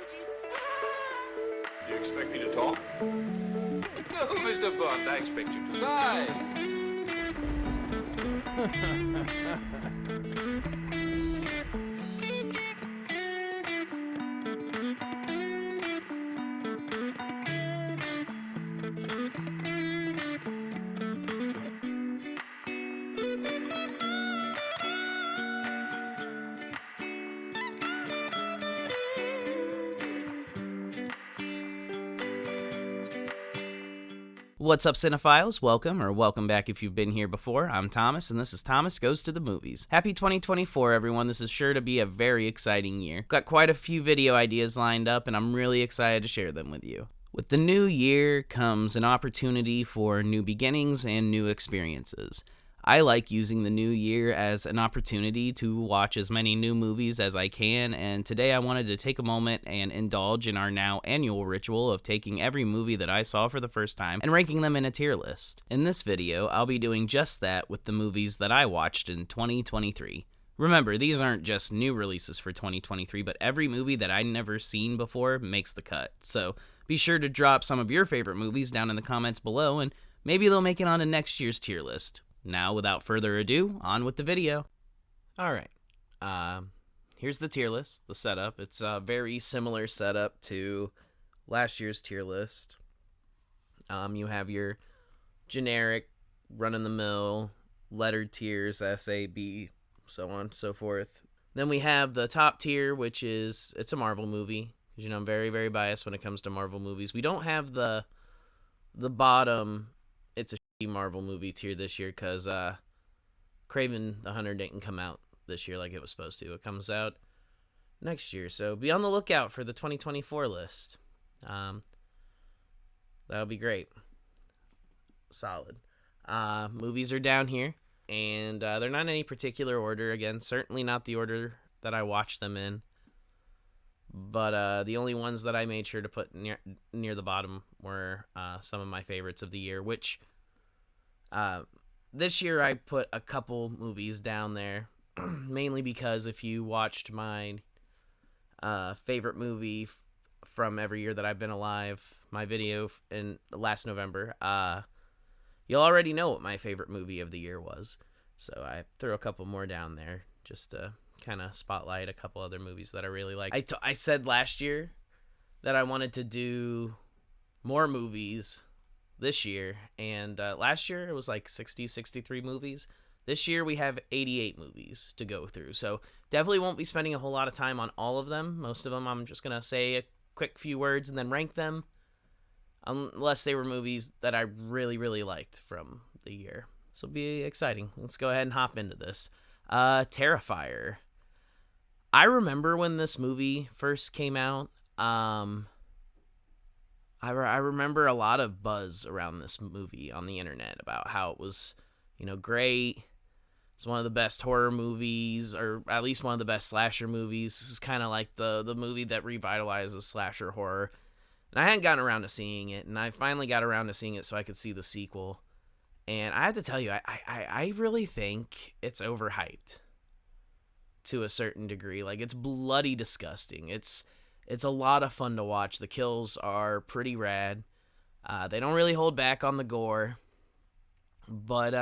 apologies. Do you expect me to talk? No, Mr. Bond, I expect you to die. What's up, cinephiles? Welcome back if you've been here before. I'm Thomas, and this is Thomas Goes to the Movies. Happy 2024, everyone. This is sure to be a very exciting year. Got quite a few video ideas lined up, and I'm really excited to share them with you. With the new year comes an opportunity for new beginnings and new experiences. I like using the new year as an opportunity to watch as many new movies as I can, and today I wanted to take a moment and indulge in our now annual ritual of taking every movie that I saw for the first time and ranking them in a tier list. In this video, I'll be doing just that with the movies that I watched in 2023. Remember, these aren't just new releases for 2023, but every movie that I'd never seen before makes the cut. So be sure to drop some of your favorite movies down in the comments below, and maybe they'll make it onto next year's tier list. Now, without further ado, on with the video. Alright, here's the tier list, the setup. It's a very similar setup to last year's tier list. You have your generic, run-of-the-mill, lettered tiers, S, A, B, so on and so forth. Then we have the top tier, which is, it's a Marvel movie. Because, I'm very, very biased when it comes to Marvel movies. We don't have the bottom, it's a Marvel movie tier this year because Kraven the Hunter didn't come out this year like it was supposed to. It comes out next year, so be on the lookout for the 2024 list. That'll be great. Solid. Movies are down here, and they're not in any particular order. Again, certainly not the order that I watched them in, but the only ones that I made sure to put near the bottom were some of my favorites of the year, which this year I put a couple movies down there, mainly because if you watched my favorite movie from every year that I've been alive, my video in last November, you'll already know what my favorite movie of the year was. So I threw a couple more down there just to kind of spotlight a couple other movies that I really like. I said last year that I wanted to do more movies this year, and last year it was like 63 movies. This year we have 88 movies to go through, so definitely won't be spending a whole lot of time on all of them. Most of them I'm just gonna say a quick few words and then rank them, unless they were movies that I really, really liked from the year. So it'll be exciting. Let's go ahead and hop into this. Terrifier. I remember when this movie first came out. I remember a lot of buzz around this movie on the internet about how it was, great. It's one of the best horror movies, or at least one of the best slasher movies. This is kind of like the movie that revitalizes slasher horror. And I hadn't gotten around to seeing it, and I finally got around to seeing it so I could see the sequel. And I have to tell you, I really think it's overhyped to a certain degree. Like, it's bloody disgusting. It's a lot of fun to watch. The kills are pretty rad. They don't really hold back on the gore. But,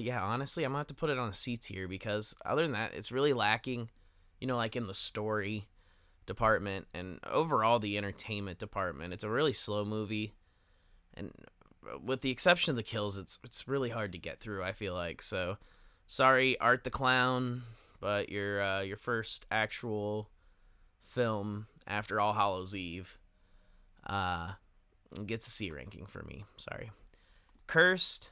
yeah, honestly, I'm going to have to put it on a C tier because other than that, it's really lacking, like in the story department and overall the entertainment department. It's a really slow movie. And with the exception of the kills, it's really hard to get through, I feel like. So, sorry, Art the Clown, but your first actual film after All Hallows Eve gets a C ranking for me. Sorry. Cursed.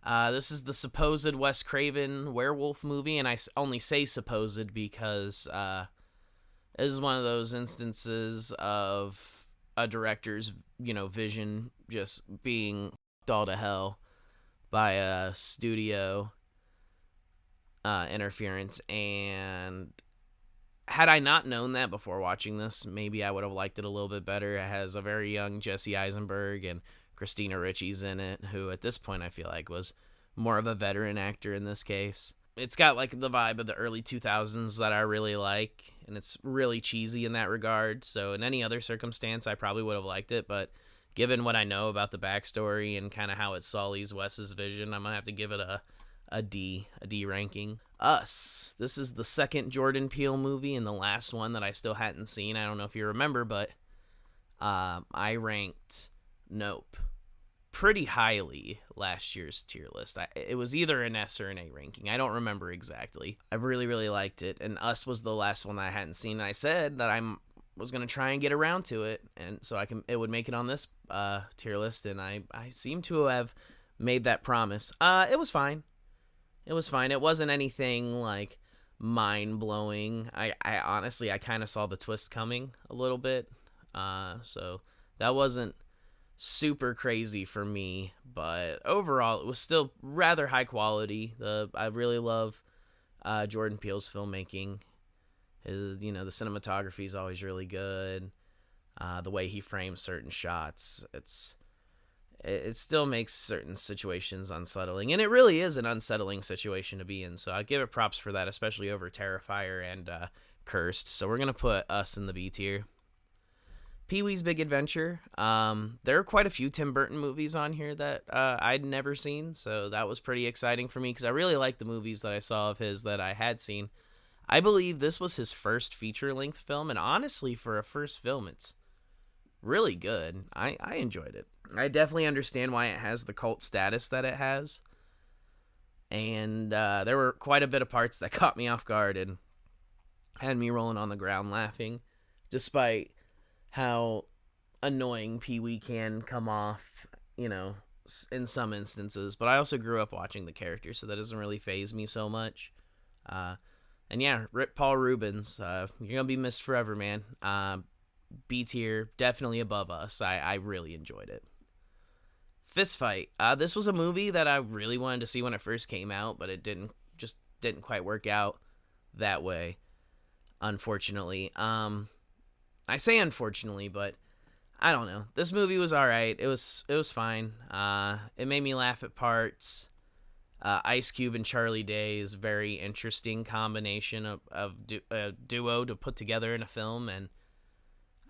This is the supposed Wes Craven werewolf movie, and I only say supposed because this is one of those instances of a director's, vision just being f***ed all to hell by a studio interference, and had I not known that before watching this, maybe I would have liked it a little bit better. It has a very young Jesse Eisenberg and Christina Ricci's in it, who at this point I feel like was more of a veteran actor in this case. it's got like the vibe of the early 2000s that I really like, and it's really cheesy in that regard. So in any other circumstance, I probably would have liked it, but given what I know about the backstory and kind of how it sullies Wes's vision, I'm gonna have to give it a D ranking. Us. This is the second Jordan Peele movie and the last one that I still hadn't seen. I don't know if you remember, but I ranked Nope pretty highly last year's tier list. It was either an S or an A ranking. I don't remember exactly. I really, really liked it, and Us was the last one that I hadn't seen. And I said that I was gonna try and get around to it, and so it would make it on this tier list, and I seem to have made that promise. It was fine. It was fine. It wasn't anything like mind blowing. I honestly, I kind of saw the twist coming a little bit, so that wasn't super crazy for me, but overall it was still rather high quality. I really love Jordan Peele's filmmaking. The cinematography is always really good. The way he frames certain shots, it still makes certain situations unsettling, and it really is an unsettling situation to be in, so I give it props for that, especially over Terrifier and Cursed. So we're gonna put Us in the B tier. Pee-wee's Big Adventure. There are quite a few Tim Burton movies on here that I'd never seen, so that was pretty exciting for me because I really liked the movies that I saw of his that I had seen. I believe this was his first feature-length film, and honestly, for a first film, it's really good. I enjoyed it. I definitely understand why it has the cult status that it has, and there were quite a bit of parts that caught me off guard and had me rolling on the ground laughing, despite how annoying Pee-wee can come off, in some instances. But I also grew up watching the character, so that doesn't really faze me so much. And yeah, rip Paul Rubens. You're gonna be missed forever, man. B tier, definitely above Us. I really enjoyed it. Fist Fight. This was a movie that I really wanted to see when it first came out, but it didn't quite work out that way, unfortunately. I say unfortunately, but I don't know. This movie was all right. It was fine. It made me laugh at parts. Ice Cube and Charlie Day is a very interesting combination of a duo to put together in a film, and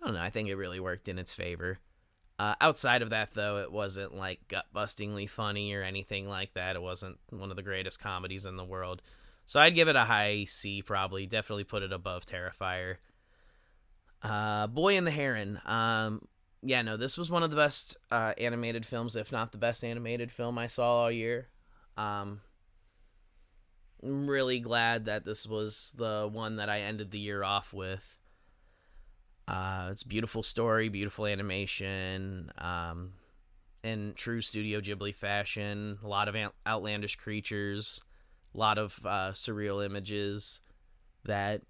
I don't know. I think it really worked in its favor. Outside of that, though, it wasn't like gut-bustingly funny or anything like that. It wasn't one of the greatest comedies in the world. So I'd give it a high C, probably. Definitely put it above Terrifier. Boy and the Heron. This was one of the best animated films, if not the best animated film I saw all year. I'm really glad that this was the one that I ended the year off with. It's a beautiful story, beautiful animation, in true Studio Ghibli fashion. A lot of outlandish creatures, a lot of surreal images that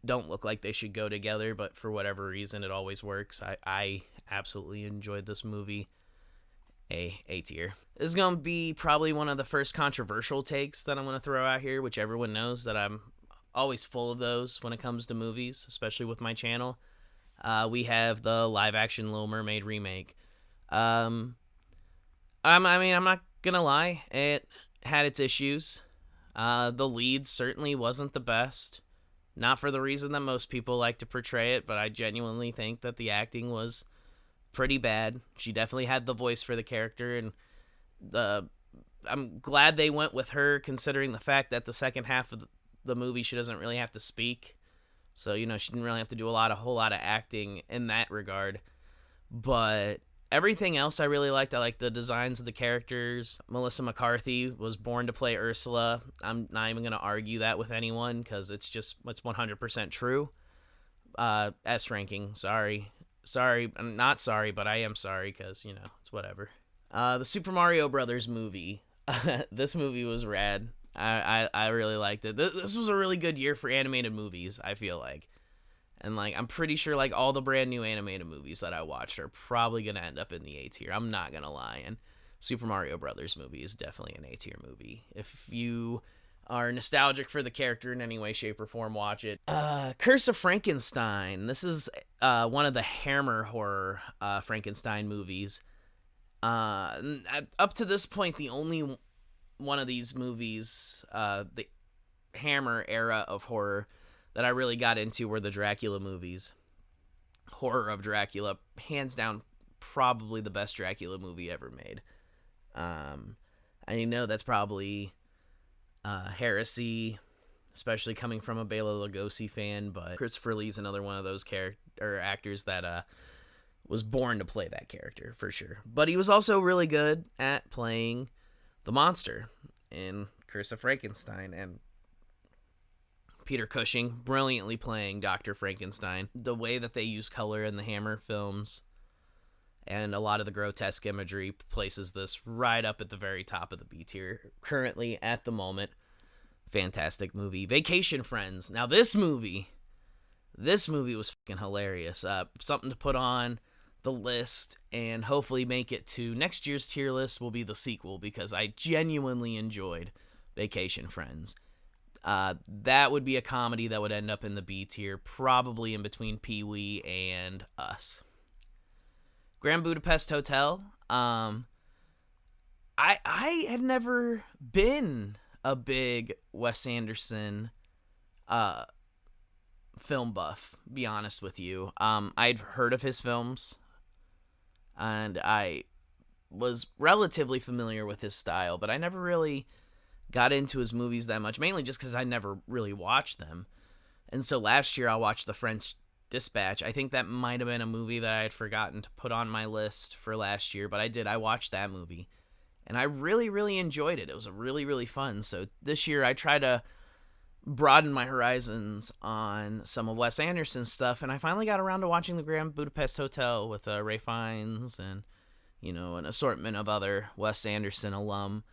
don't look like they should go together, but for whatever reason it always works. I absolutely enjoyed this movie. A tier. This is gonna be probably one of the first controversial takes that I'm gonna throw out here, which everyone knows that I'm always full of those when it comes to movies, especially with my channel. We have the live action Little Mermaid remake. I'm not gonna lie, it had its issues. The lead certainly wasn't the best. Not for the reason that most people like to portray it, but I genuinely think that the acting was pretty bad. She definitely had the voice for the character, and I'm glad they went with her, considering the fact that the second half of the movie she doesn't really have to speak. So, she didn't really have to do a whole lot of acting in that regard. But everything else I really liked. I liked the designs of the characters. Melissa McCarthy was born to play Ursula. I'm not even going to argue that with anyone because it's 100% true. S ranking. Sorry. I'm not sorry, but I am sorry because, it's whatever. The Super Mario Brothers movie. This movie was rad. I really liked it. This was a really good year for animated movies, I feel like. And, I'm pretty sure, all the brand new animated movies that I watched are probably going to end up in the A tier. I'm not going to lie. And Super Mario Brothers movie is definitely an A tier movie. If you are nostalgic for the character in any way, shape, or form, watch it. Curse of Frankenstein. This is one of the Hammer horror Frankenstein movies. Up to this point, the only one of these movies, Hammer era of horror that I really got into were the Dracula movies. Horror of Dracula, hands down, probably the best Dracula movie ever made. I know that's probably heresy, especially coming from a Bela Lugosi fan, but Christopher Lee's another one of those actors that was born to play that character, for sure. But he was also really good at playing the monster in Curse of Frankenstein, and Peter Cushing brilliantly playing Dr. Frankenstein. The way that they use color in the Hammer films and a lot of the grotesque imagery places this right up at the very top of the B tier currently at the moment. Fantastic movie. Vacation Friends. Now this movie was fucking hilarious. Something to put on the list and hopefully make it to next year's tier list will be the sequel, because I genuinely enjoyed Vacation Friends. That would be a comedy that would end up in the B tier, probably in between Pee-wee and Us. Grand Budapest Hotel. I had never been a big Wes Anderson film buff, be honest with you. I'd heard of his films, and I was relatively familiar with his style, but I never really got into his movies that much, mainly just because I never really watched them. And so last year I watched The French Dispatch. I think that might have been a movie that I had forgotten to put on my list for last year, but I did. I watched that movie, and I really, really enjoyed it. It was really, really fun. So this year I try to broaden my horizons on some of Wes Anderson's stuff, and I finally got around to watching The Grand Budapest Hotel with Ray Fiennes and, an assortment of other Wes Anderson alum.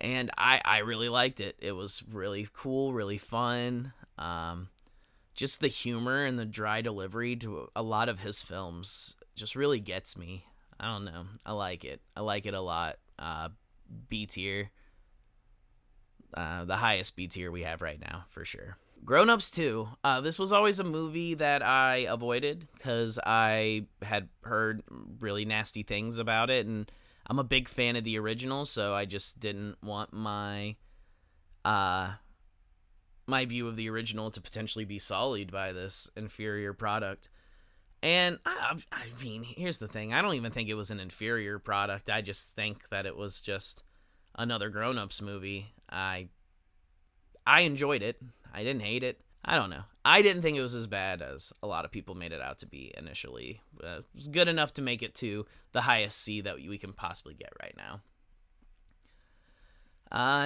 And I really liked it. It was really cool, really fun. Just the humor and the dry delivery to a lot of his films just really gets me. I don't know. I like it. I like it a lot. B tier. The highest B tier we have right now, for sure. Grown Ups 2. This was always a movie that I avoided because I had heard really nasty things about it, and I'm a big fan of the original, so I just didn't want my view of the original to potentially be sullied by this inferior product. And I mean, here's the thing. I don't even think it was an inferior product. I just think that it was just another Grown Ups movie. I enjoyed it. I didn't hate it. I don't know. I didn't think it was as bad as a lot of people made it out to be initially. It was good enough to make it to the highest C that we can possibly get right now.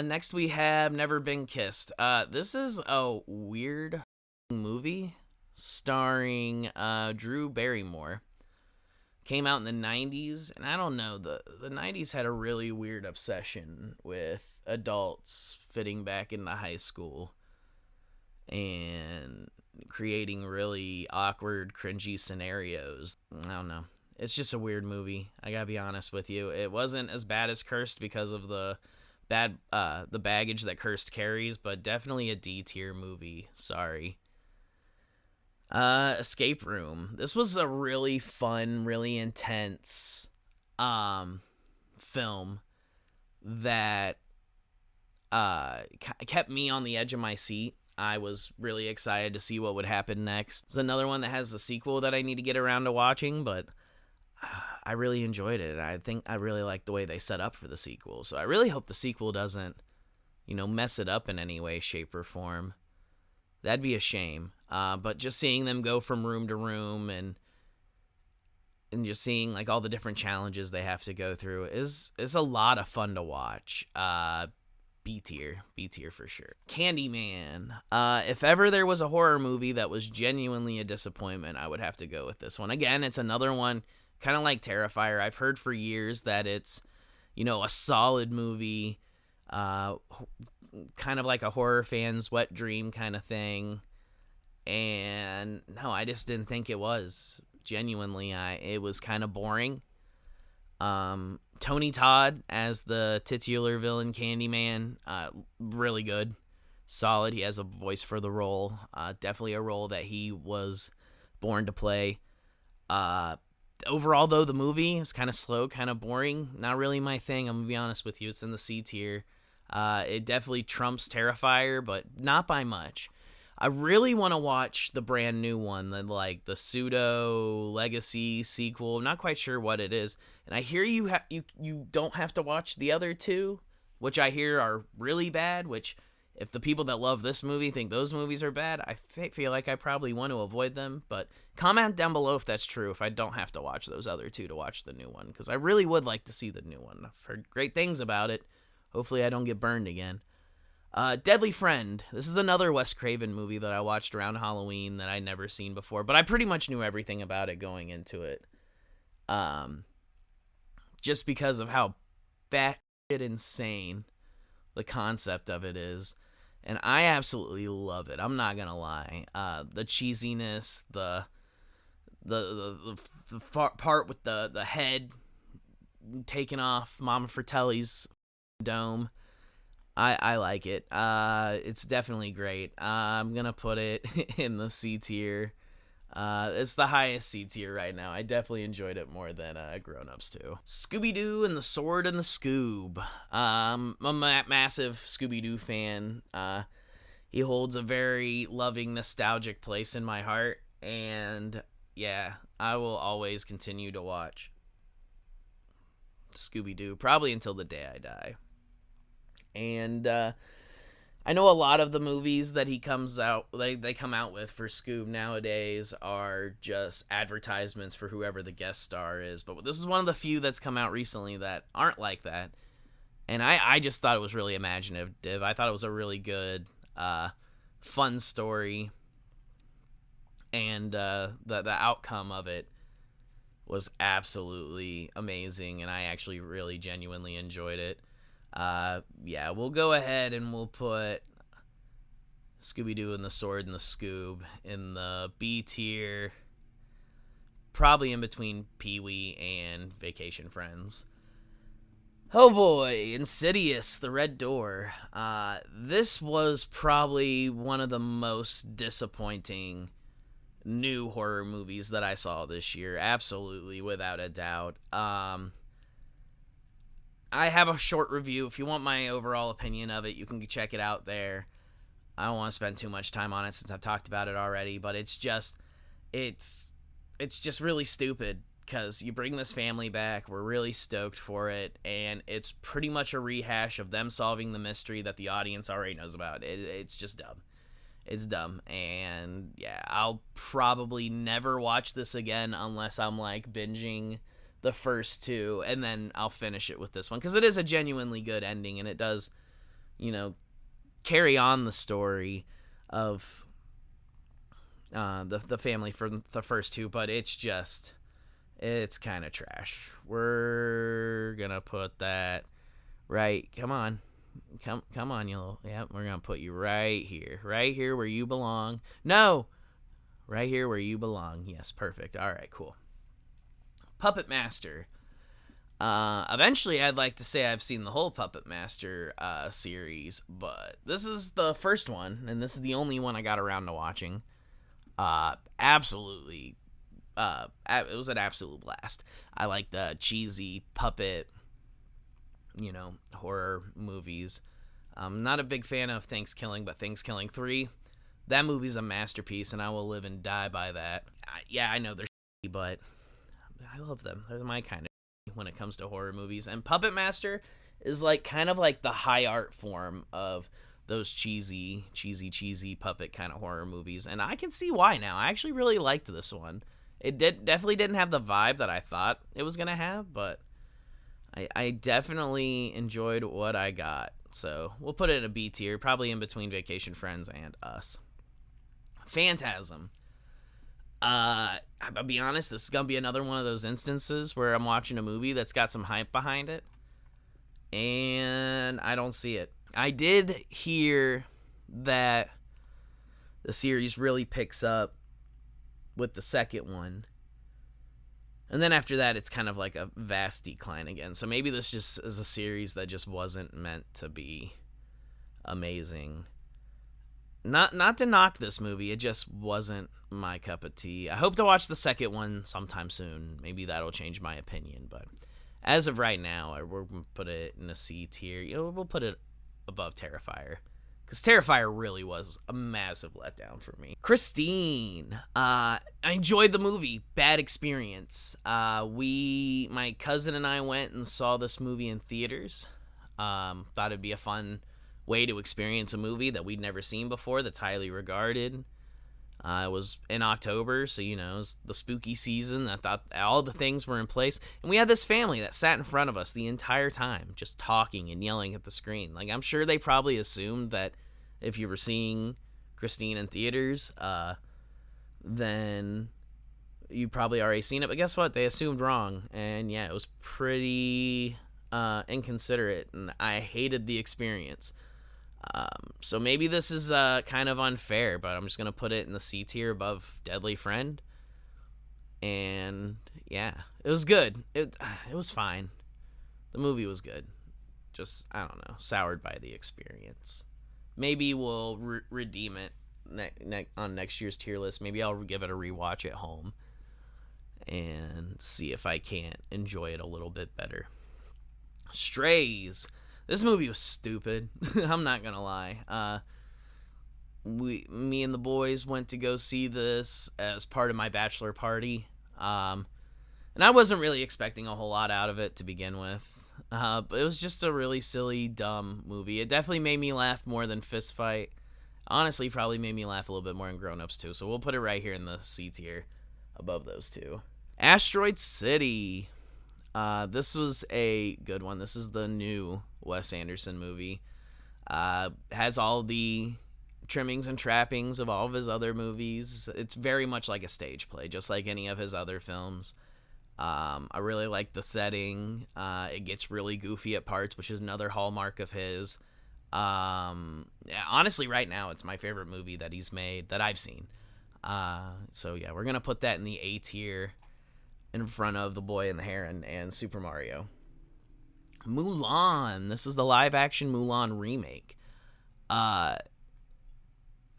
Next we have Never Been Kissed. This is a weird movie starring Drew Barrymore. Came out in the 90s, and I don't know, the 90s had a really weird obsession with adults fitting back into high school and creating really awkward, cringy scenarios. I don't know. It's just a weird movie. I gotta be honest with you. It wasn't as bad as Cursed because of the baggage that Cursed carries, but definitely a D tier movie. Sorry. Escape Room. This was a really fun, really intense film that kept me on the edge of my seat. I was really excited to see what would happen next. It's another one that has a sequel that I need to get around to watching, but I really enjoyed it. I think I really like the way they set up for the sequel. So I really hope the sequel doesn't, mess it up in any way, shape, or form. That'd be a shame. But just seeing them go from room to room and just seeing like all the different challenges they have to go through is a lot of fun to watch. B tier for sure. Candyman. If ever there was a horror movie that was genuinely a disappointment, I would have to go with this one. Again, it's another one kind of like Terrifier. I've heard for years that it's, a solid movie, kind of like a horror fan's wet dream kind of thing. And no, I just didn't think it was. Genuinely, it was kind of boring. Tony Todd as the titular villain Candyman, really good, solid. He has a voice for the role. Definitely a role that he was born to play. Overall, though, the movie is kind of slow, kind of boring. Not really my thing. I'm gonna be honest with you. It's in the C tier. It definitely trumps Terrifier, but not by much. I really want to watch the brand new one, the pseudo legacy sequel. I'm not quite sure what it is, and I hear you don't have to watch the other two, which I hear are really bad. Which, if the people that love this movie think those movies are bad, I feel like I probably want to avoid them. But comment down below if that's true. If I don't have to watch those other two to watch the new one, because I really would like to see the new one. I've heard great things about it. Hopefully, I don't get burned again. Deadly Friend. This is another Wes Craven movie that I watched around Halloween that I'd never seen before, but I pretty much knew everything about it going into it. Just because of how batshit insane the concept of it is. And I absolutely love it. I'm not gonna lie. The cheesiness, the part with the head taking off Mama Fratelli's dome. I like it. It's definitely great. I'm gonna put it in the C tier. It's the highest C tier right now. I definitely enjoyed it more than Grown Ups 2. Scooby-Doo and the Sword and the Scoob. I'm a massive Scooby-Doo fan. He holds a very loving, nostalgic place in my heart. And yeah, I will always continue to watch Scooby-Doo, probably until the day I die. And I know a lot of the movies that he comes out, they come out with for Scoob nowadays are just advertisements for whoever the guest star is. But this is one of the few that's come out recently that aren't like that. And I just thought it was really imaginative. I thought it was a really good, fun story. And the outcome of it was absolutely amazing. And I actually really genuinely enjoyed it. Yeah, we'll go ahead and we'll put Scooby-Doo and the Sword and the Scoob in the B tier, probably in between Pee-wee and Vacation Friends. Oh boy, Insidious, The Red Door. This was probably one of the most disappointing new horror movies that I saw this year, absolutely, without a doubt. I have a short review. If you want my overall opinion of it, you can check it out there. I don't want to spend too much time on it since I've talked about it already, but it's just really stupid because you bring this family back. We're really stoked for it, and it's pretty much a rehash of them solving the mystery that the audience already knows about. It's just dumb. It's dumb, and yeah, I'll probably never watch this again unless I'm like binging the first two, and then I'll finish it with this one, because it is a genuinely good ending, and it does, carry on the story of the family from the first two, but it's kind of trash. We're gonna put that right. Come on, you little. Yeah, we're gonna put you right here where you belong. No, right here where you belong. Yes, perfect. All right, cool. Puppet Master. Eventually, I'd like to say I've seen the whole Puppet Master series, but this is the first one, and this is the only one I got around to watching. Absolutely, it was an absolute blast. I like the cheesy puppet, horror movies. I'm not a big fan of Thanksgiving, but Thanksgiving 3, that movie's a masterpiece, and I will live and die by that. I know they're shitty, but I love them. They're my kind of when it comes to horror movies. And Puppet Master is kind of like the high art form of those cheesy puppet kind of horror movies. And I can see why now. I actually really liked this one. It definitely didn't have the vibe that I thought it was going to have, but I definitely enjoyed what I got. So we'll put it in a B tier, probably in between Vacation Friends and Us. Phantasm. I'll be honest, this is going to be another one of those instances where I'm watching a movie that's got some hype behind it, and I don't see it. I did hear that the series really picks up with the second one, and then after that, it's kind of like a vast decline again. So maybe this just is a series that just wasn't meant to be amazing. Not to knock this movie, it just wasn't my cup of tea. I hope to watch the second one sometime soon. Maybe that'll change my opinion, but as of right now, we'll put it in a C tier. We'll put it above Terrifier. Because Terrifier really was a massive letdown for me. Christine. I enjoyed the movie. Bad experience. My cousin and I went and saw this movie in theaters. Thought it'd be a fun way to experience a movie that we'd never seen before that's highly regarded. It was in October, so, it was the spooky season. I thought all the things were in place. And we had this family that sat in front of us the entire time, just talking and yelling at the screen. Like, I'm sure they probably assumed that if you were seeing Christine in theaters, then you probably already seen it. But guess what? They assumed wrong. And, yeah, it was pretty inconsiderate, and I hated the experience. So maybe this is kind of unfair, but I'm just going to put it in the C tier above Deadly Friend. And yeah, it was good. It was fine. The movie was good. Just, I don't know, soured by the experience. Maybe we'll redeem it on next year's tier list. Maybe I'll give it a rewatch at home and see if I can't enjoy it a little bit better. Strays. This movie was stupid. I'm not gonna lie. Me and the boys went to go see this as part of my bachelor party. And I wasn't really expecting a whole lot out of it to begin with. But it was just a really silly, dumb movie. It definitely made me laugh more than Fist Fight. Honestly, probably made me laugh a little bit more than Grown Ups too. So we'll put it right here in the C tier above those two. Asteroid City. This was a good one. This is the new Wes Anderson movie. Has all the trimmings and trappings of all of his other movies. It's very much like a stage play, just like any of his other films. I really like the setting. It gets really goofy at parts, which is another hallmark of his. Yeah, honestly, right now, it's my favorite movie that he's made, that I've seen. So yeah, we're going to put that in the A tier in front of The Boy and the Heron and Super Mario. Mulan. This is the live-action Mulan remake. I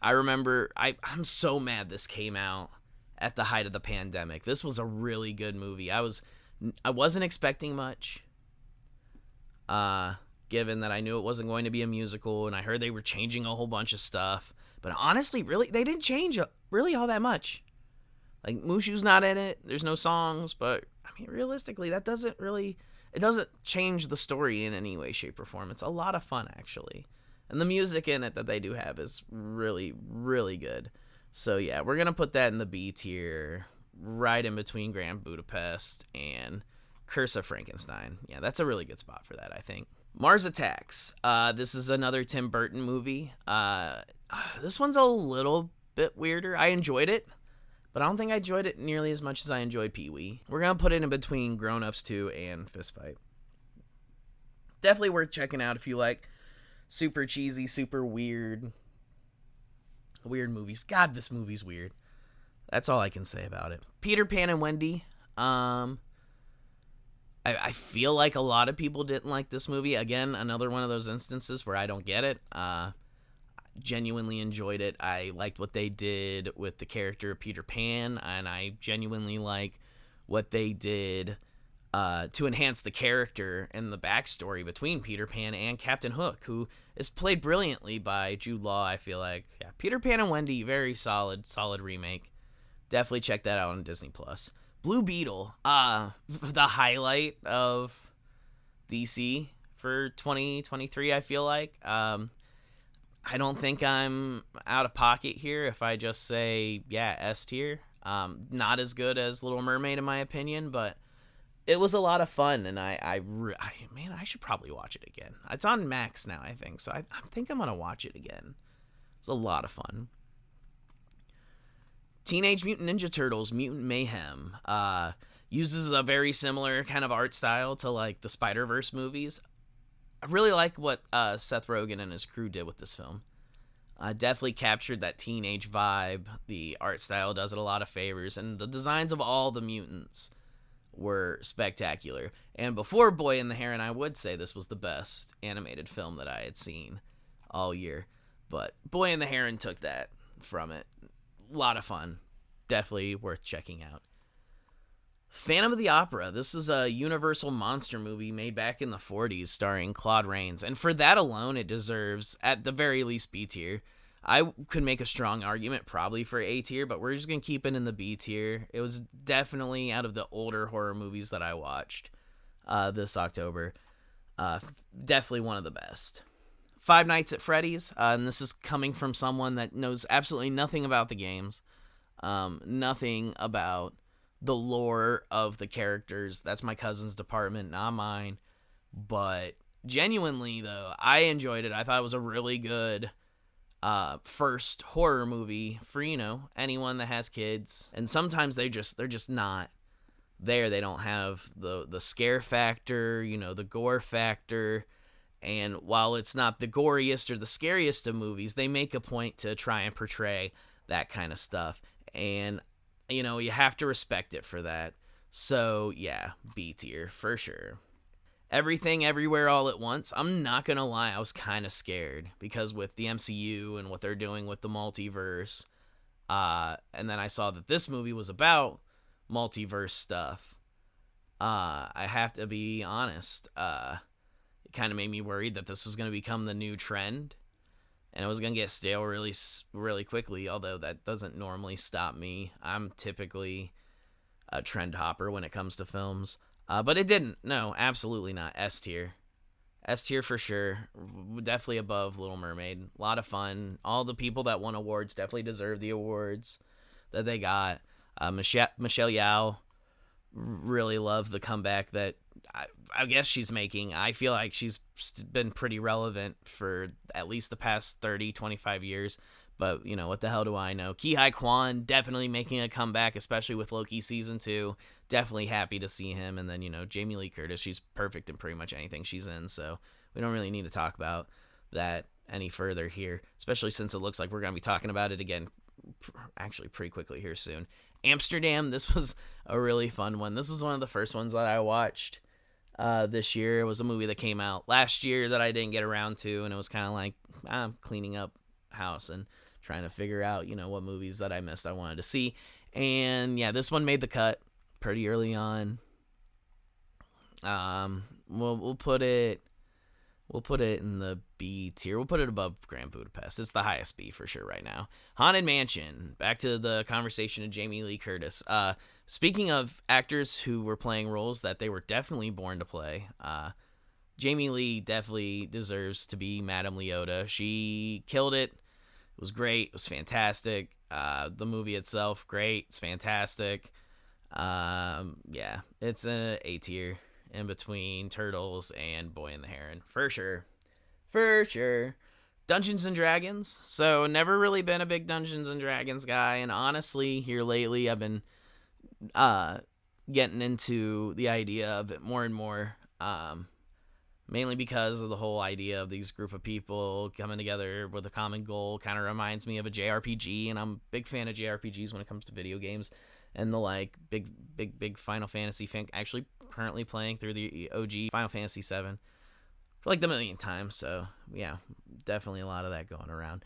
remember, I'm so mad this came out at the height of the pandemic. This was a really good movie. I wasn't expecting much, given that I knew it wasn't going to be a musical, and I heard they were changing a whole bunch of stuff. But honestly, really, they didn't change really all that much. Like, Mushu's not in it. There's no songs, but I mean, realistically, it doesn't change the story in any way, shape, or form. It's a lot of fun, actually. And the music in it that they do have is really, really good. So yeah, we're going to put that in the B tier, right in between Grand Budapest and Curse of Frankenstein. Yeah, that's a really good spot for that, I think. Mars Attacks. This is another Tim Burton movie. This one's a little bit weirder. I enjoyed it, but I don't think I enjoyed it nearly as much as I enjoyed Pee-wee. We're going to put it in between Grown Ups 2 and Fist Fight. Definitely worth checking out if you like super cheesy, super weird movies. God, this movie's weird. That's all I can say about it. Peter Pan and Wendy. I feel like a lot of people didn't like this movie. Again, another one of those instances where I don't get it. Genuinely enjoyed it. I liked what they did with the character of Peter Pan, and I genuinely like what they did to enhance the character and the backstory between Peter Pan and Captain Hook, who is played brilliantly by Jude Law, I feel like. Yeah, Peter Pan and Wendy, very solid remake. Definitely check that out on Disney+. Blue Beetle, the highlight of DC for 2023, I feel like. I don't think I'm out of pocket here if I just say, yeah, S tier. Not as good as Little Mermaid, in my opinion, but it was a lot of fun, and I should probably watch it again. It's on Max now, I think, so I think I'm going to watch it again. It was a lot of fun. Teenage Mutant Ninja Turtles Mutant Mayhem uses a very similar kind of art style to like the Spider-Verse movies. I really like what Seth Rogen and his crew did with this film. Definitely captured that teenage vibe. The art style does it a lot of favors, and the designs of all the mutants were spectacular. And before Boy and the Heron, I would say this was the best animated film that I had seen all year. But Boy and the Heron took that from it. A lot of fun. Definitely worth checking out. Phantom of the Opera. This was a Universal monster movie made back in the 40s starring Claude Rains. And for that alone, it deserves, at the very least, B tier. I could make a strong argument probably for A tier, but we're just going to keep it in the B tier. It was definitely out of the older horror movies that I watched this October. Definitely one of the best. Five Nights at Freddy's, and this is coming from someone that knows absolutely nothing about the games, nothing about the lore of the characters. That's my cousin's department, not mine. But genuinely, though, I enjoyed it. I thought it was a really good first horror movie for, anyone that has kids. And sometimes they're just not there. They don't have the scare factor, the gore factor. And while it's not the goriest or the scariest of movies, they make a point to try and portray that kind of stuff. And, you have to respect it for that. So, yeah, B tier for sure. Everything Everywhere All at Once. I'm not going to lie, I was kind of scared because with the MCU and what they're doing with the multiverse, and then I saw that this movie was about multiverse stuff. I have to be honest, it kind of made me worried that this was going to become the new trend and it was going to get stale really, really quickly, although that doesn't normally stop me. I'm typically a trend hopper when it comes to films. But it didn't. No, absolutely not. S tier. S tier for sure. Definitely above Little Mermaid. A lot of fun. All the people that won awards definitely deserve the awards that they got. Michelle Yeoh, really love the comeback that I guess she's making. I feel like she's been pretty relevant for at least the past 30, 25 years. But, what the hell do I know? Ki-Hai Kwan definitely making a comeback, especially with Loki Season 2. Definitely happy to see him. And then, Jamie Lee Curtis, she's perfect in pretty much anything she's in. So we don't really need to talk about that any further here, especially since it looks like we're going to be talking about it again actually pretty quickly here soon. Amsterdam, this was a really fun one. This was one of the first ones that I watched this year. It was a movie that came out last year that I didn't get around to, and it was kind of like I'm cleaning up house and trying to figure out, what movies that I missed I wanted to see. And yeah, this one made the cut pretty early on. We'll put it in the B tier. We'll put it above Grand Budapest. It's the highest B for sure right now. Haunted Mansion. Back to the conversation of Jamie Lee Curtis. Speaking of actors who were playing roles that they were definitely born to play, Jamie Lee definitely deserves to be Madame Leota. She killed it. It was great. It was fantastic. The movie itself, great. It's fantastic. Yeah, it's an A tier in between Turtles and Boy and the Heron. For sure. For sure. Dungeons and Dragons. So, never really been a big Dungeons and Dragons guy. And honestly, here lately, I've been getting into the idea of it more and more. Mainly because of the whole idea of these group of people coming together with a common goal. Kind of reminds me of a JRPG, and I'm a big fan of JRPGs when it comes to video games. And the big Final Fantasy fan. Actually, currently playing through the OG Final Fantasy 7 for the millionth time. So yeah, definitely a lot of that going around.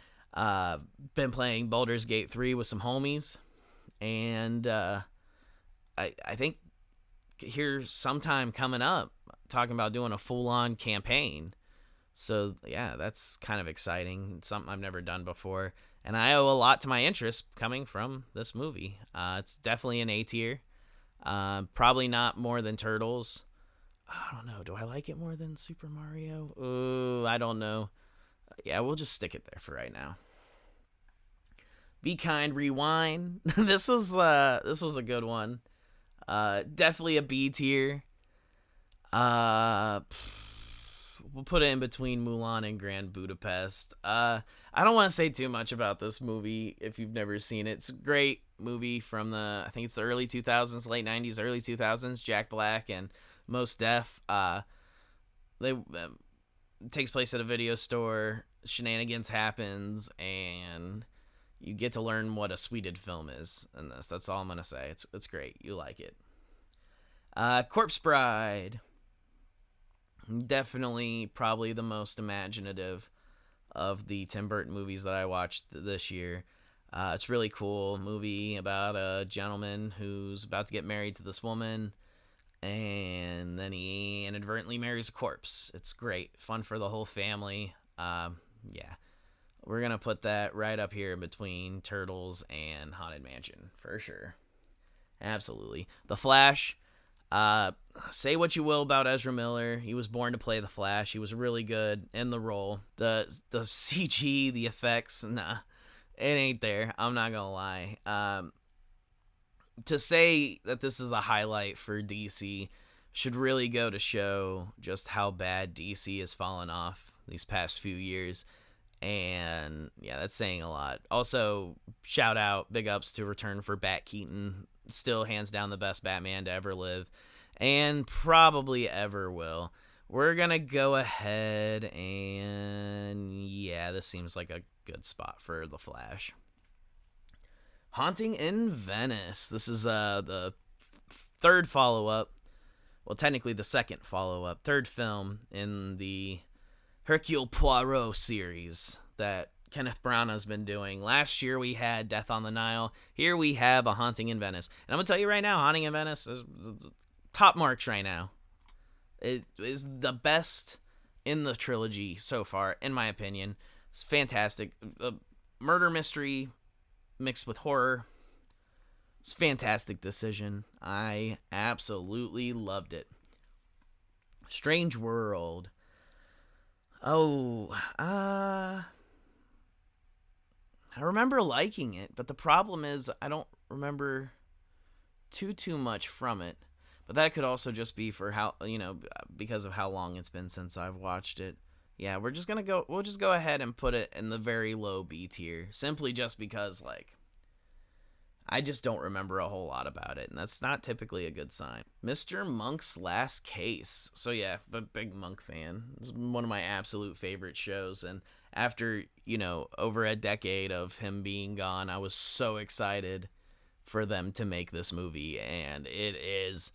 Been playing Baldur's Gate 3 with some homies, and I think here's sometime coming up talking about doing a full-on campaign. So yeah, that's kind of exciting. Something I've never done before. And I owe a lot to my interest coming from this movie. It's definitely an A tier. Probably not more than Turtles. I don't know. Do I like it more than Super Mario? Ooh, I don't know. Yeah, we'll just stick it there for right now. Be Kind, Rewind. This was a good one. Definitely a B tier. We'll put it in between Mulan and Grand Budapest. I don't want to say too much about this movie if you've never seen it. It's a great movie from I think it's the early 2000s, late 90s, early 2000s. Jack Black and Mos Def. It takes place at a video store. Shenanigans happens, and you get to learn what a sweeted film is in this. That's all I'm gonna say. It's great. You like it. Corpse Bride. Definitely probably the most imaginative of the Tim Burton movies that I watched this year. It's really cool movie about a gentleman who's about to get married to this woman, and then he inadvertently marries a corpse. It's great, fun for the whole family. Yeah, we're gonna put that right up here between Turtles and Haunted Mansion for sure. Absolutely. The Flash. Say what you will about Ezra Miller. He was born to play the Flash. He was really good in the role. The CG, the effects, nah, it ain't there. I'm not gonna lie. To say that this is a highlight for DC should really go to show just how bad DC has fallen off these past few years. And yeah, that's saying a lot. Also, shout out, big ups to return for Bat Keaton. Still hands down the best Batman to ever live, and probably ever will. We're gonna go ahead and yeah, this seems like a good spot for the Flash. Haunting in Venice. This is the third follow-up. Well, technically the second follow-up, third film in the Hercule Poirot series that Kenneth Branagh has been doing. Last year we had Death on the Nile. Here we have A Haunting in Venice. And I'm going to tell you right now, Haunting in Venice is top marks right now. It is the best in the trilogy so far, in my opinion. It's fantastic. Murder mystery mixed with horror. It's a fantastic decision. I absolutely loved it. Strange World. Oh, I remember liking it, but the problem is I don't remember too much from it. But that could also just be for how, because of how long it's been since I've watched it. Yeah, we'll just go ahead and put it in the very low B tier, simply just because, I just don't remember a whole lot about it, and that's not typically a good sign. Mr. Monk's Last Case. So yeah, a big Monk fan. It's one of my absolute favorite shows, and after, over a decade of him being gone, I was so excited for them to make this movie, and it is,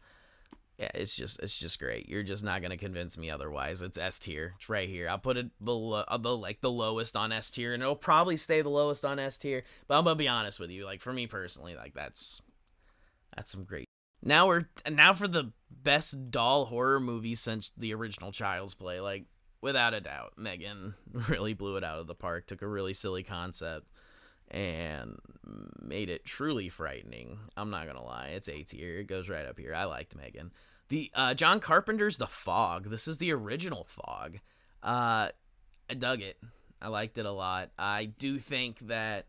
yeah, it's just great. You're just not going to convince me otherwise. It's S tier. It's right here. I'll put it below, the lowest on S tier, and it'll probably stay the lowest on S tier, but I'm going to be honest with you. For me personally, that's some great. Now for the best doll horror movie since the original Child's Play. Without a doubt, Megan really blew it out of the park. Took a really silly concept and made it truly frightening. I'm not gonna lie, it's A tier. It goes right up here. I liked Megan. The John Carpenter's The Fog. This is the original Fog. I dug it. I liked it a lot. I do think that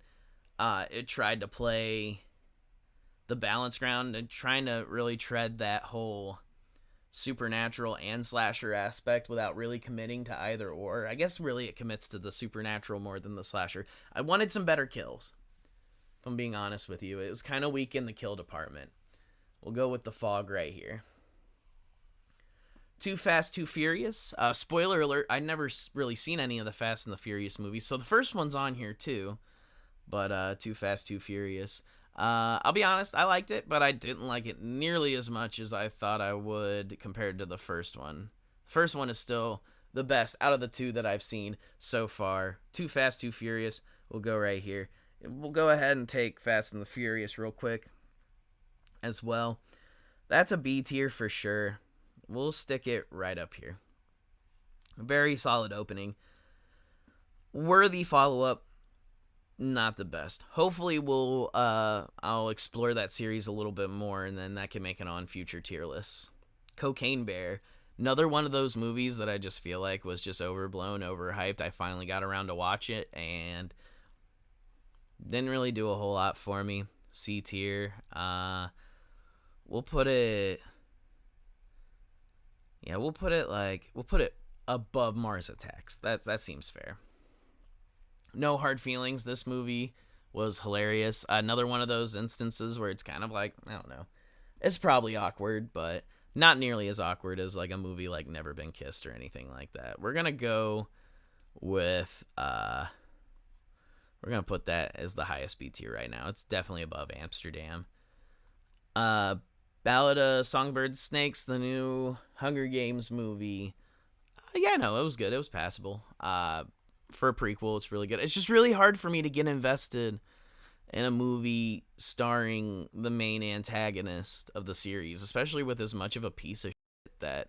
it tried to play the balance ground and trying to really tread that whole supernatural and slasher aspect without really committing to either or. I guess really it commits to the supernatural more than the slasher. I wanted some better kills, if I'm being honest with you. It was kind of weak in the kill department. We'll go with The Fog right here. Too Fast, Too Furious. Spoiler alert, I'd never really seen any of the Fast and the Furious movies, so the first one's on here too. But Too Fast, Too Furious. I'll be honest, I liked it, but I didn't like it nearly as much as I thought I would compared to the first one. The first one is still the best out of the two that I've seen so far. Too Fast, Too Furious will go right here. We'll go ahead and take Fast and the Furious real quick as well. That's a B tier for sure. We'll stick it right up here. A very solid opening. Worthy follow-up. Not the best. Hopefully I'll explore that series a little bit more, and then that can make it on future tier lists. Cocaine Bear. Another one of those movies that I just feel like was just overblown, overhyped. I finally got around to watch it, and didn't really do a whole lot for me. C tier. We'll put it above Mars Attacks. That seems fair. No Hard Feelings. This movie was hilarious. Another one of those instances where it's kind of I don't know. It's probably awkward, but not nearly as awkward as a movie like Never Been Kissed or anything like that. We're going to go with, we're going to put that as the highest B tier right now. It's definitely above Amsterdam. Ballad of Songbird Snakes, the new Hunger Games movie. Yeah, no, it was good. It was passable. For a prequel, it's really good. It's just really hard for me to get invested in a movie starring the main antagonist of the series, especially with as much of a piece of shit that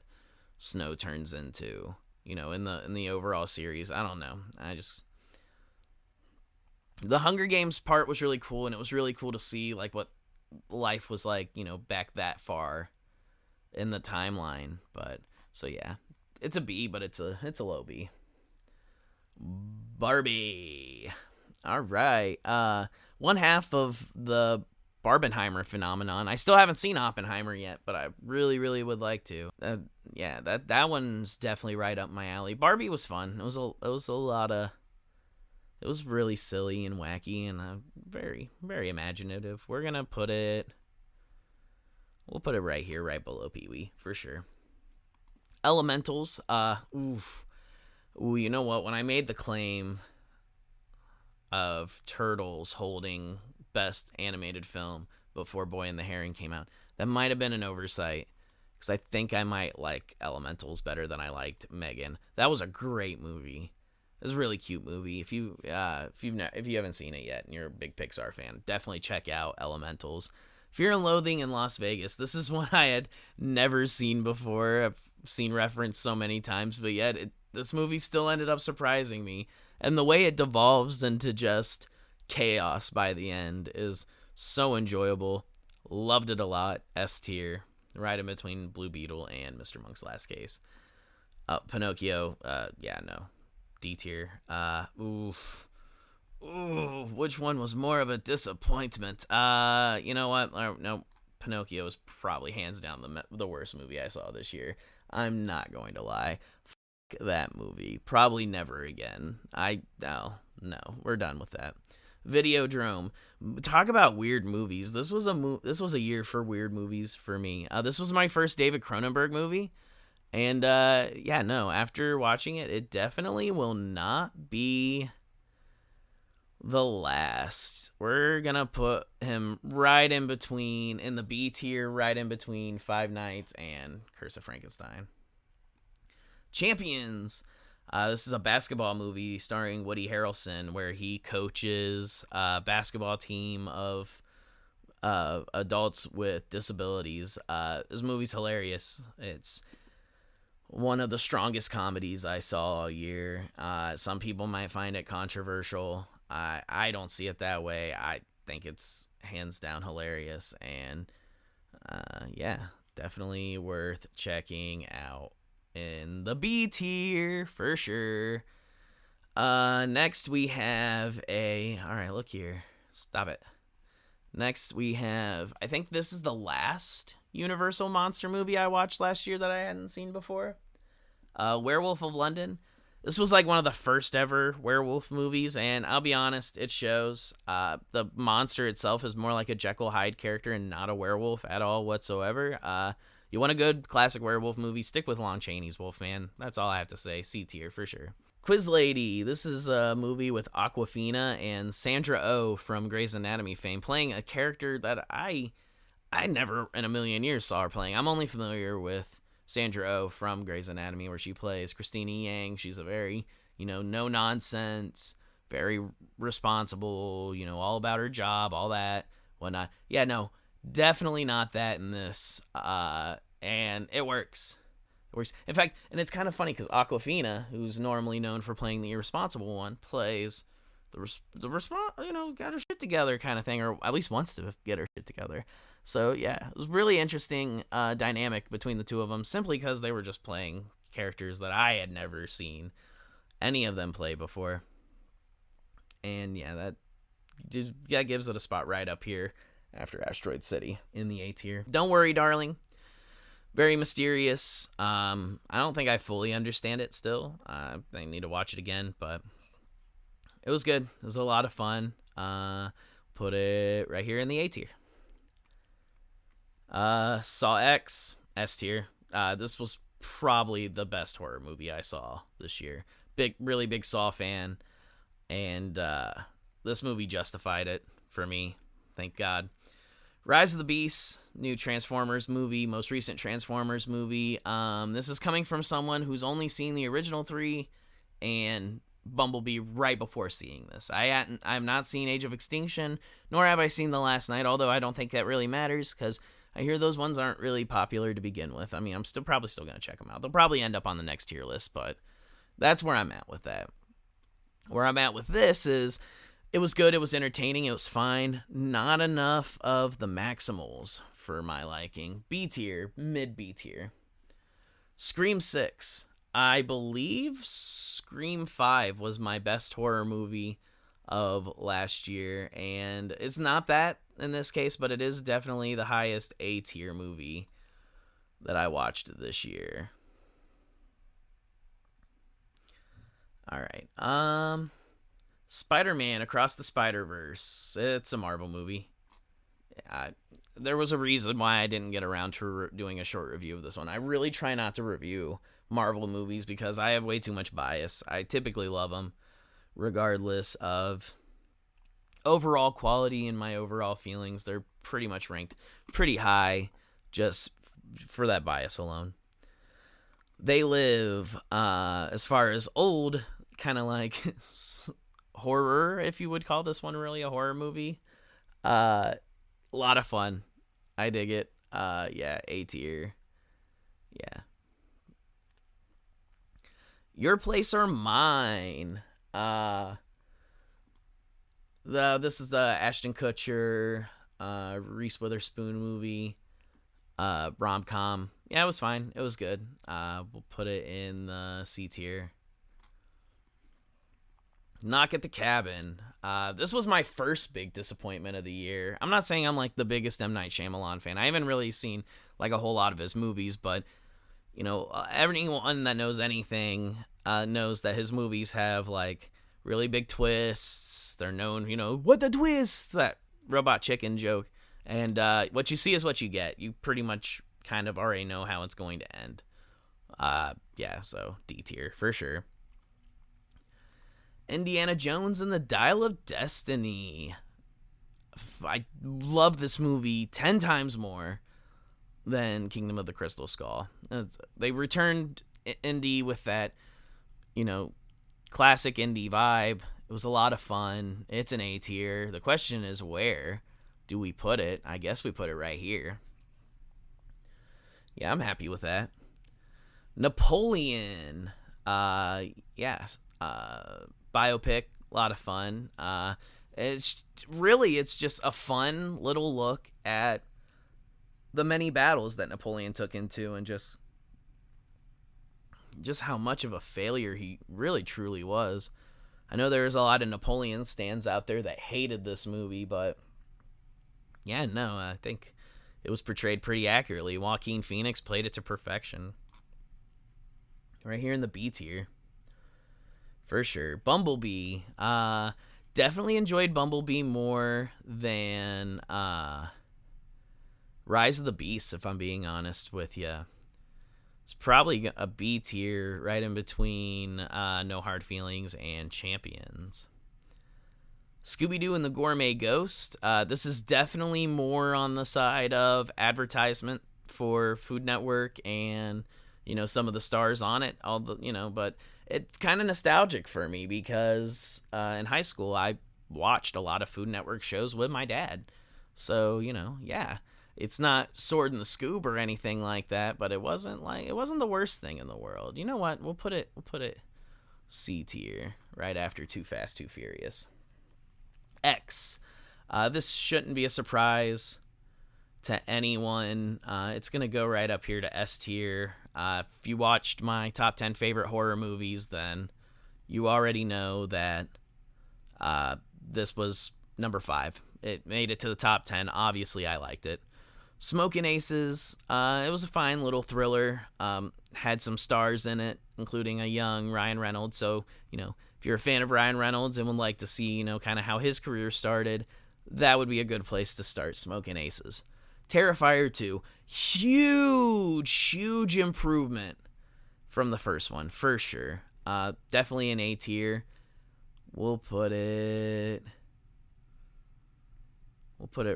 Snow turns into, in the overall series. I don't know. The Hunger Games part was really cool, and it was really cool to see like what life was like, back that far in the timeline. But so yeah, it's a B, but it's a low B. Barbie. All right. One half of the Barbenheimer phenomenon. I still haven't seen Oppenheimer yet, but I really, really would like to. Yeah, that one's definitely right up my alley. Barbie was fun. It was a lot of. It was really silly and wacky and very, very imaginative. We'll put it right here, right below Pee-wee, for sure. Elementals. Ooh, you know what? When I made the claim of Turtles holding best animated film before Boy and the Heron came out, that might have been an oversight, because I think I might like Elementals better than I liked Megan. That was a great movie. It was a really cute movie. If you haven't seen it yet and you're a big Pixar fan, definitely check out Elementals. Fear and Loathing in Las Vegas. This is one I had never seen before. I've seen referenced so many times, but yet this movie still ended up surprising me. And the way it devolves into just chaos by the end is so enjoyable. Loved it a lot. S tier. Right in between Blue Beetle and Mr. Monk's Last Case. Pinocchio. No. D tier. Which one was more of a disappointment? You know what? No, Pinocchio is probably hands down the worst movie I saw this year. I'm not going to lie. That movie. Probably never again. No, we're done with that. Videodrome. Talk about weird movies. This was a year for weird movies for me. This was my first David Cronenberg movie. And after watching it, it definitely will not be the last. We're gonna put him right in between, in the B tier, right in between Five Nights and Curse of Frankenstein. Champions. This is a basketball movie starring Woody Harrelson, where he coaches a basketball team of adults with disabilities. This movie's hilarious. It's one of the strongest comedies I saw all year. Some people might find it controversial. I don't see it that way. I think it's hands down hilarious, and definitely worth checking out in the B tier for sure. Next we have all right, look here. Stop it. Next we have, I think this is the last Universal monster movie I watched last year that I hadn't seen before. Werewolf of London. This was like one of the first ever werewolf movies, and I'll be honest, it shows. The monster itself is more like a Jekyll Hyde character and not a werewolf at all whatsoever. You want a good classic werewolf movie, stick with Lon Chaney's Wolfman. That's all I have to say. C tier for sure. Quiz Lady. This is a movie with Awkwafina and Sandra Oh from Grey's Anatomy fame, playing a character that I never in a million years saw her playing. I'm only familiar with Sandra Oh from Grey's Anatomy, where she plays Christina Yang. She's a very, no nonsense, very responsible, all about her job, all that, whatnot. Yeah, no, definitely not that in this. And it works. It works. In fact, and it's kind of funny because Awkwafina, who's normally known for playing the irresponsible one, plays the got her shit together kind of thing, or at least wants to get her shit together. So yeah, it was really interesting dynamic between the two of them, simply because they were just playing characters that I had never seen any of them play before. And yeah, that gives it a spot right up here after Asteroid City in the A tier. Don't Worry, Darling. Very mysterious. I don't think I fully understand it still. I need to watch it again, but it was good. It was a lot of fun. Put it right here in the A tier. Saw X, S tier. This was probably the best horror movie I saw this year. Really big Saw fan, and this movie justified it for me. Thank God. Rise of the Beasts, new Transformers movie, most recent Transformers movie. This is coming from someone who's only seen the original 3 and Bumblebee right before seeing this. I have not seen Age of Extinction, nor have I seen The Last Night, although I don't think that really matters because I hear those ones aren't really popular to begin with. I mean, I'm probably still going to check them out. They'll probably end up on the next tier list, but that's where I'm at with that. Where I'm at with this is it was good, it was entertaining, it was fine. Not enough of the Maximals for my liking. B tier, mid B tier. Scream 6. I believe Scream 5 was my best horror movie of last year, and it's not that in this case, but it is definitely the highest A tier movie that I watched this year. All right. Spider-Man Across the Spider-Verse. It's a Marvel movie. There was a reason why I didn't get around to doing a short review of this one. I really try not to review Marvel movies because I have way too much bias. I typically love them regardless of overall quality and my overall feelings. They're pretty much ranked pretty high just for that bias alone. They Live, as far as old, kind of like horror, if you would call this one really a horror movie. A lot of fun. I dig it. Yeah, A tier. Yeah. Your Place or Mine. This is the Ashton Kutcher, Reese Witherspoon movie, rom-com. Yeah, it was fine. It was good. We'll put it in the C tier. Knock at the Cabin. This was my first big disappointment of the year. I'm not saying I'm like the biggest M. Night Shyamalan fan. I haven't really seen like a whole lot of his movies, but you know, everyone that knows anything knows that his movies have like really big twists. They're known, you know, what the twist? That Robot Chicken joke. And what you see is what you get. You pretty much kind of already know how it's going to end. Yeah, so D tier for sure. Indiana Jones and the Dial of Destiny. I love this movie 10 times more than Kingdom of the Crystal Skull. They returned Indy with that, you know, classic Indy vibe. It was a lot of fun. It's an A tier. The question is, where do we put it? I guess we put it right here. Yeah, I'm happy with that. Napoleon. Yes. Biopic. A lot of fun. It's just a fun little look at the many battles that Napoleon took into and just how much of a failure he really truly was. I know there's a lot of Napoleon stands out there that hated this movie, but yeah, no, I think it was portrayed pretty accurately. Joaquin Phoenix played it to perfection. Right here in the B tier. For sure. Bumblebee. Definitely enjoyed Bumblebee more than Rise of the Beasts, if I'm being honest with you. It's probably a B tier right in between No Hard Feelings and Champions. Scooby-Doo and the Gourmet Ghost. This is definitely more on the side of advertisement for Food Network and, you know, some of the stars on it. But it's kind of nostalgic for me because in high school I watched a lot of Food Network shows with my dad. So, you know, yeah. It's not Sword in the Scoob or anything like that, but it wasn't the worst thing in the world. You know what? We'll put it C tier right after Too Fast, Too Furious. X. This shouldn't be a surprise to anyone. It's going to go right up here to S tier. If you watched my top 10 favorite horror movies, then you already know that this was number 5. It made it to the top 10. Obviously, I liked it. Smokin' Aces. It was a fine little thriller. Had some stars in it, including a young Ryan Reynolds. So, you know, if you're a fan of Ryan Reynolds and would like to see, you know, kind of how his career started, that would be a good place to start. Smokin' Aces. Terrifier 2. Huge improvement from the first one, for sure. Definitely an A tier. We'll put it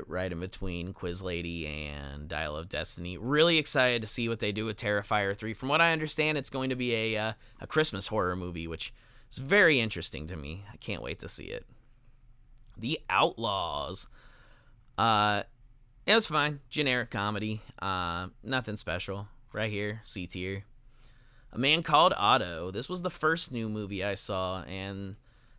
right in between Quiz Lady and Dial of Destiny. Really excited to see what they do with Terrifier 3. From what I understand, it's going to be a Christmas horror movie, which It's very interesting to me. I can't wait to see it. The Outlaws. It was fine. Generic comedy. Nothing special. Right here, C tier. A Man Called Otto. This was the first new movie I saw, and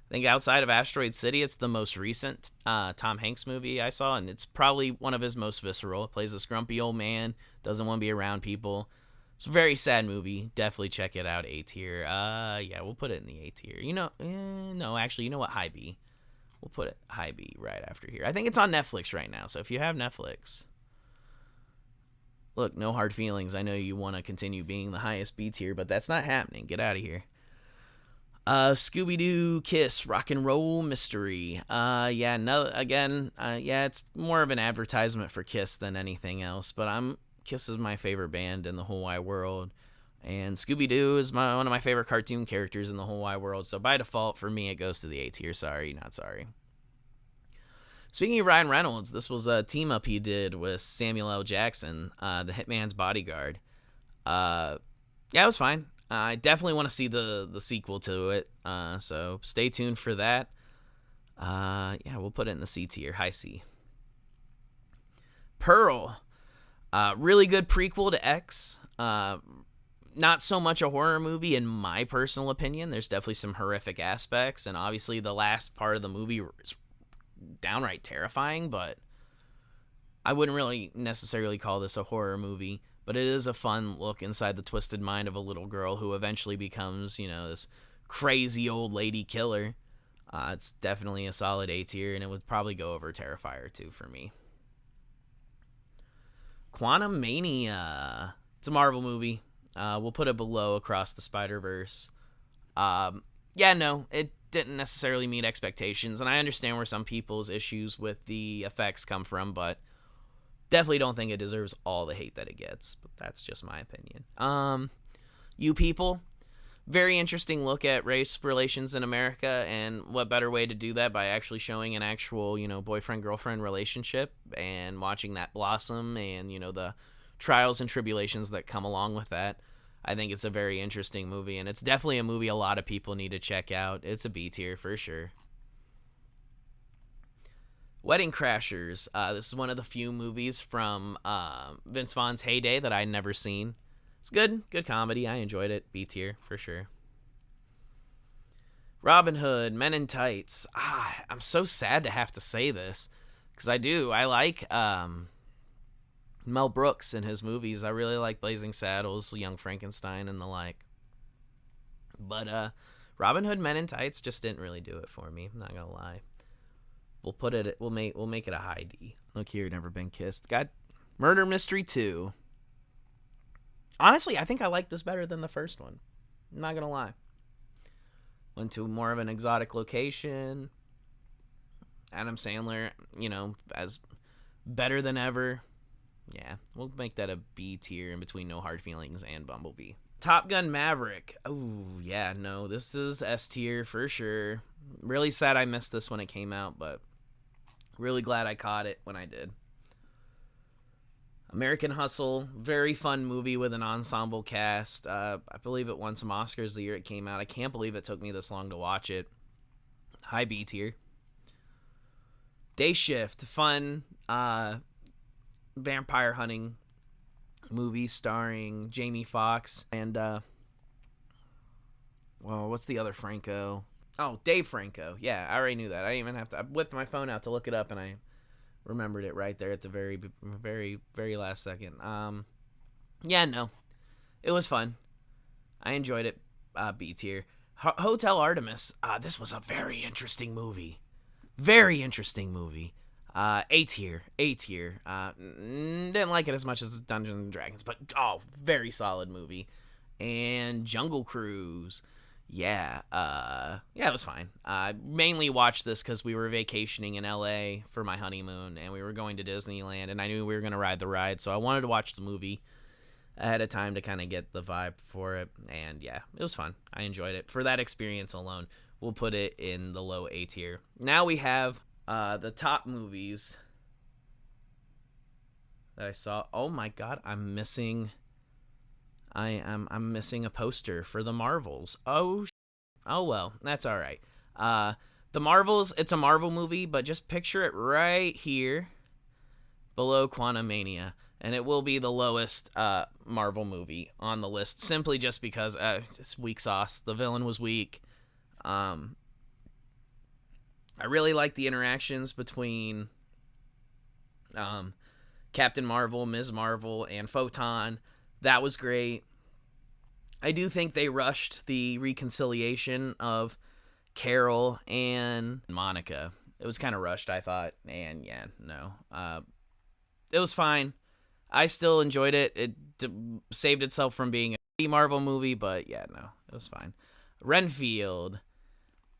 I think outside of Asteroid City, it's the most recent Tom Hanks movie I saw, and it's probably one of his most visceral. It plays this grumpy old man, doesn't want to be around people. It's a very sad movie. Definitely check it out. A tier. Yeah, we'll put it in the A tier. No, actually, you know what? High B. We'll put it high B right after here. I think it's on Netflix right now, so if you have Netflix, look, no hard feelings. I know you want to continue being the highest B tier, but that's not happening. Get out of here. Scooby-Doo Kiss Rock and Roll Mystery. Yeah, no, again, yeah, it's more of an advertisement for Kiss than anything else, but Kiss is my favorite band in the whole wide world, and Scooby-Doo is one of my favorite cartoon characters in the whole wide world, so by default, for me, it goes to the A tier. Sorry, not sorry. Speaking of Ryan Reynolds, this was a team-up he did with Samuel L. Jackson, the Hitman's Bodyguard. Yeah, it was fine. I definitely want to see the sequel to it, so stay tuned for that. Yeah, we'll put it in the C tier, high C. Pearl, really good prequel to X. Not so much a horror movie in my personal opinion. There's definitely some horrific aspects, and obviously the last part of the movie is downright terrifying, but I wouldn't really necessarily call this a horror movie. But it is a fun look inside the twisted mind of a little girl who eventually becomes, this crazy old lady killer. It's definitely a solid A tier, and it would probably go over Terrifier 2 for me. Quantum Mania. It's a Marvel movie. We'll put it below Across the Spider-Verse. Yeah, no, it didn't necessarily meet expectations, and I understand where some people's issues with the effects come from, but definitely don't think it deserves all the hate that it gets, but that's just my opinion. You People, very interesting look at race relations in America, and what better way to do that by actually showing an actual, boyfriend-girlfriend relationship and watching that blossom and, the trials and tribulations that come along with that. I think it's a very interesting movie, and it's definitely a movie a lot of people need to check out. It's a B tier for sure. Wedding Crashers. This is one of the few movies from Vince Vaughn's heyday that I'd never seen. It's good comedy. I enjoyed it. B tier for sure. Robin Hood, Men in Tights. I'm so sad to have to say this, because I do. I like Mel Brooks in his movies. I really like Blazing Saddles, Young Frankenstein, and the like. But Robin Hood, Men in Tights just didn't really do it for me. I'm not gonna lie. We'll make it a high D. Look here, Never Been Kissed. Got Murder Mystery 2. Honestly, I think I like this better than the first one. I'm not gonna lie. Went to more of an exotic location. Adam Sandler, as better than ever. Yeah, we'll make that a B tier in between No Hard Feelings and Bumblebee. Top Gun Maverick. Oh, yeah, no, this is S tier for sure. Really sad I missed this when it came out, but really glad I caught it when I did. American Hustle, very fun movie with an ensemble cast. I believe it won some Oscars the year it came out. I can't believe it took me this long to watch it. High B tier. Day Shift, fun vampire hunting movie starring Jamie Foxx and what's the other Franco? Oh, Dave Franco. Yeah, I already knew that. I didn't even have to. I whipped my phone out to look it up, and I remembered it right there at the very, very, very last second. Yeah, no, it was fun. I enjoyed it. B tier. Hotel Artemis. This was a very interesting movie. Very interesting movie. A tier. Didn't like it as much as Dungeons and Dragons, but very solid movie. And Jungle Cruise. Yeah, it was fine. I mainly watched this because we were vacationing in LA for my honeymoon, and we were going to Disneyland, and I knew we were going to ride the ride, so I wanted to watch the movie ahead of time to kind of get the vibe for it, and yeah, it was fun. I enjoyed it. For that experience alone, we'll put it in the low A tier. Now we have the top movies that I saw. Oh my god, I'm missing a poster for the Marvels. Oh, Oh well, that's all right. The Marvels, it's a Marvel movie, but just picture it right here below Quantumania, and it will be the lowest Marvel movie on the list, simply just because it's weak sauce. The villain was weak. I really like the interactions between Captain Marvel, Ms. Marvel, and Photon. That was great. I do think they rushed the reconciliation of Carol and Monica. It was kind of rushed, I thought. And yeah, no. It was fine. I still enjoyed it. It saved itself from being a Marvel movie, but yeah, no. It was fine. Renfield.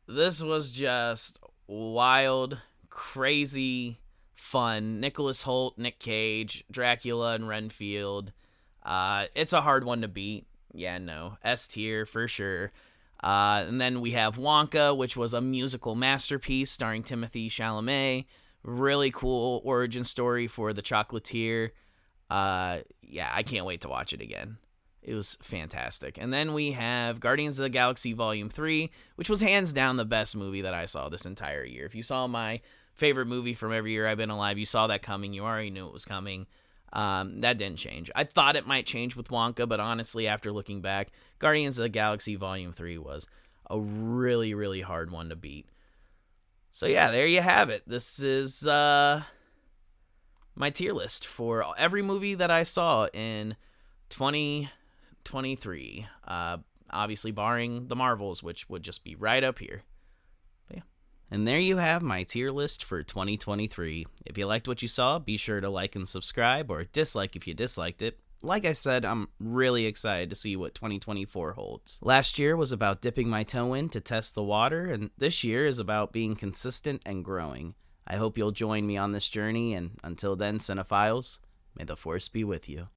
This was just wild, crazy, fun. Nicholas Hoult, Nick Cage, Dracula, and Renfield. It's a hard one to beat. Yeah, no. S tier for sure. And then we have Wonka, which was a musical masterpiece starring Timothée Chalamet. Really cool origin story for the chocolatier. Yeah, I can't wait to watch it again. It was fantastic. And then we have Guardians of the Galaxy Volume 3, which was hands down the best movie that I saw this entire year. If you saw my favorite movie from every year I've been alive, you saw that coming. You already knew it was coming. That didn't change. I thought it might change with Wonka, but honestly, after looking back, Guardians of the Galaxy Volume 3 was a really, really hard one to beat. So yeah, there you have it. This is my tier list for every movie that I saw in 2023. Obviously barring the Marvels, which would just be right up here. And there you have my tier list for 2023. If you liked what you saw, be sure to like and subscribe, or dislike if you disliked it. Like I said, I'm really excited to see what 2024 holds. Last year was about dipping my toe in to test the water, and this year is about being consistent and growing. I hope you'll join me on this journey, and until then, cinephiles, may the force be with you.